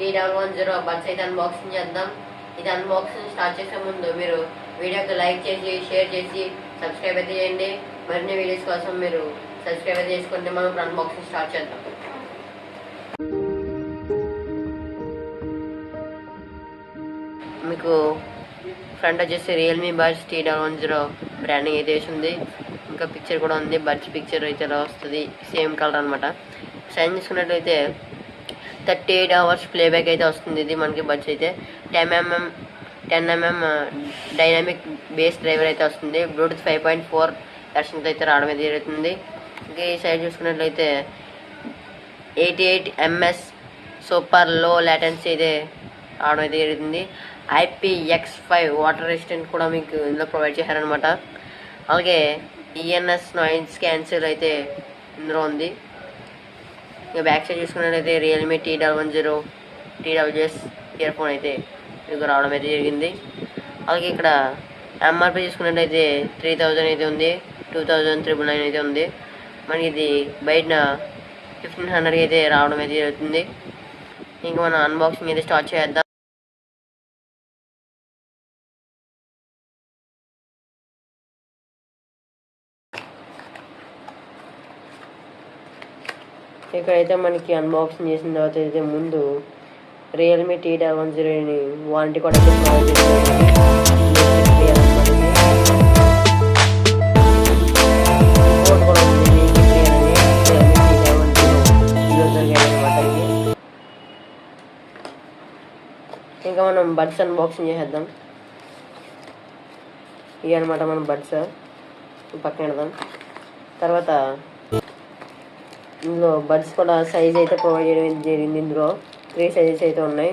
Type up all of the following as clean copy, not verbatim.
T110 buds అయితే unboxing చేద్దాం. ఇది అన్బాక్సింగ్ స్టార్ట్ చేసే ముందు మీరు వీడియోకి లైక్ చేసి షేర్ చేసి సబ్స్క్రైబ్ అయితే చేయండి. మరిన్ని వీడియోస్ కోసం మీరు సబ్స్క్రైబ్ అయితే చేసుకుంటే మనం ఇప్పుడు అన్బాక్సింగ్ స్టార్ట్ చేద్దాం. మీకు ఫ్రంట్ వచ్చేసి రియల్మీ బడ్స్ T110 బ్రాండింగ్ అయితే వేసింది. ఇంకా పిక్చర్ కూడా ఉంది. బడ్స్ పిక్చర్ అయితే ఇలా వస్తుంది, సేమ్ కలర్ అనమాట. సైన్ చేసుకున్నట్లయితే 38 hours ప్లేబ్యాక్ అయితే వస్తుంది. ఇది మనకి బడ్స్ అయితే 10mm డైనామిక్ బేస్ డ్రైవర్ అయితే వస్తుంది. బ్లూటూత్ 5.4 వెర్షన్తో అయితే రావడం అయితే జరుగుతుంది. ఇంకా ఈ సైడ్ చూసుకున్నట్లయితే 88 ms సూపర్ లో లాటెన్సీ అయితే రావడం అయితే జరుగుతుంది. IPX5 వాటర్ రెసిస్టెంట్ కూడా మీకు ఇందులో ప్రొవైడ్ చేశారనమాట. అలాగే ENS నాయిస్ క్యాన్సిల్ అయితే ఇందులో ఉంది. ఇక బ్యాక్ సైడ్ చూసుకున్నట్లయితే Realme T110 TWS year phone అయితే మీకు రావడం అయితే జరిగింది. అలాగే ఇక్కడ MRP చూసుకున్నట్లయితే 3000 అయితే ఉంది, 2999 అయితే ఉంది. మనకి ఇది బయట 1500 అయితే రావడం అయితే జరుగుతుంది. ఇంకా మనం అన్బాక్సింగ్ అయితే స్టార్ట్ చేద్దాం. ఇక్కడైతే మనకి అన్బాక్సింగ్ చేసిన తర్వాత అయితే ముందు రియల్మీ T110 వారంటీ కూడా ఇంకా మనం బడ్స్ అన్బాక్సింగ్ చేసేద్దాం. ఇవి అనమాట మనం బడ్స్ పక్కన పెడదాం. తర్వాత ఇందులో బడ్స్ కూడా సైజ్ అయితే ప్రొవైడ్ చేయడం జరిగింది. ఇందులో 3 సైజెస్ అయితే ఉన్నాయి,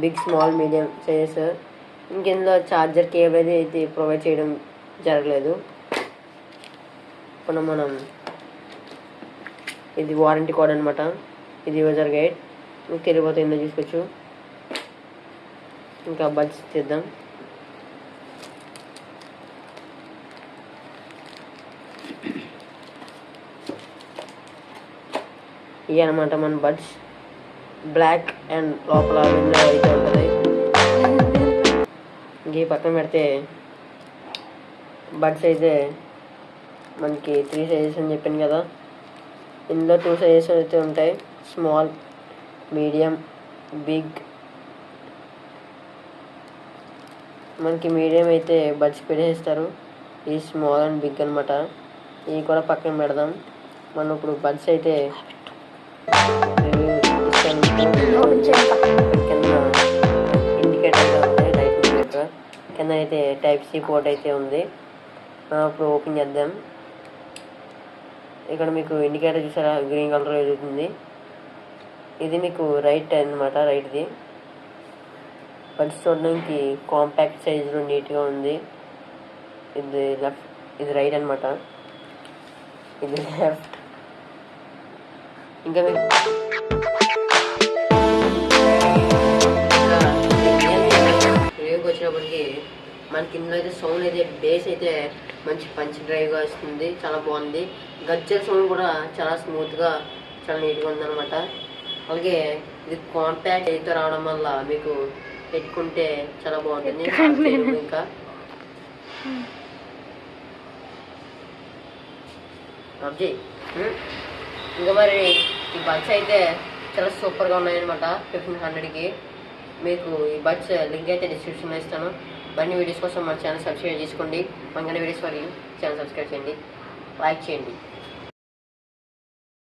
బిగ్ స్మాల్ మీడియం సైజెస్. ఇందులో ఛార్జర్ కేబుల్ అయితే ప్రొవైడ్ చేయడం జరగలేదు. ఇప్పుడు మనం ఇది వారంటీ కోడ్ అనమాట, ఇది యూజర్ గైడ్ మీకు తెలియపోతుందో చూసుకోవచ్చు. ఇంకా బడ్స్ తీద్దాం. ఇవి అనమాట మన బడ్స్, బ్లాక్ అండ్ లోపల విండో అయితే ఉంటుంది. ఇంక పక్కన పెడితే బడ్స్ అయితే మనకి 3 సైజెస్ అని చెప్పాను కదా, ఇందులో 2 సైజెస్ అయితే ఉంటాయి, స్మాల్, మీడియం, బిగ్. మనకి మీడియం అయితే బడ్స్ పెట్టేస్తారు, ఈ స్మాల్ అండ్ బిగ్ అనమాట. ఇవి కూడా పక్కన పెడదాం. మనం ఇప్పుడు బడ్స్ అయితే ఇండికేటర్ ఉంది, లైట్ ఇండికేటర్ కింద అయితే Type-C పోర్ట్ అయితే ఉంది. ఇప్పుడు ఓపెన్ చేద్దాం. ఇక్కడ మీకు ఇండికేటర్ చూసారా, గ్రీన్ కలర్ ఎదుగుతుంది. ఇది మీకు రైట్ అనమాట, రైట్ది. బడ్స్ చూడడానికి కాంపాక్ట్ సైజులో నీట్గా ఉంది. ఇది లెఫ్ట్, ఇది రైట్ అనమాట, ఇది లెఫ్ట్. ఇంకా మీకు రివ్యూకి వచ్చినప్పటికీ మనకి ఇందులో అయితే సౌండ్ అయితే బేస్ అయితే మంచి పంచ్ డ్రైవ్గా వస్తుంది, చాలా బాగుంది. గజ్జల సౌండ్ కూడా చాలా స్మూత్గా, చాలా నీట్గా ఉందన్నమాట. అలాగే ఇది కాంపాక్ట్ అయితే రావడం వల్ల మీకు పెట్టుకుంటే చాలా బాగుంటుంది. ఇంకా ఇంకా మరి ఈ బడ్స్ అయితే చాలా సూపర్గా ఉన్నాయన్నమాట. 1500కి మీకు ఈ బడ్స్ లింక్ అయితే డిస్క్రిప్షన్లో ఇస్తాను. మరిన్ని వీడియోస్ కోసం మన ఛానల్ సబ్స్క్రైబ్ చేసుకోండి. మన వీడియోస్ వరకు ఛానల్ సబ్స్క్రైబ్ చేయండి, లైక్ చేయండి.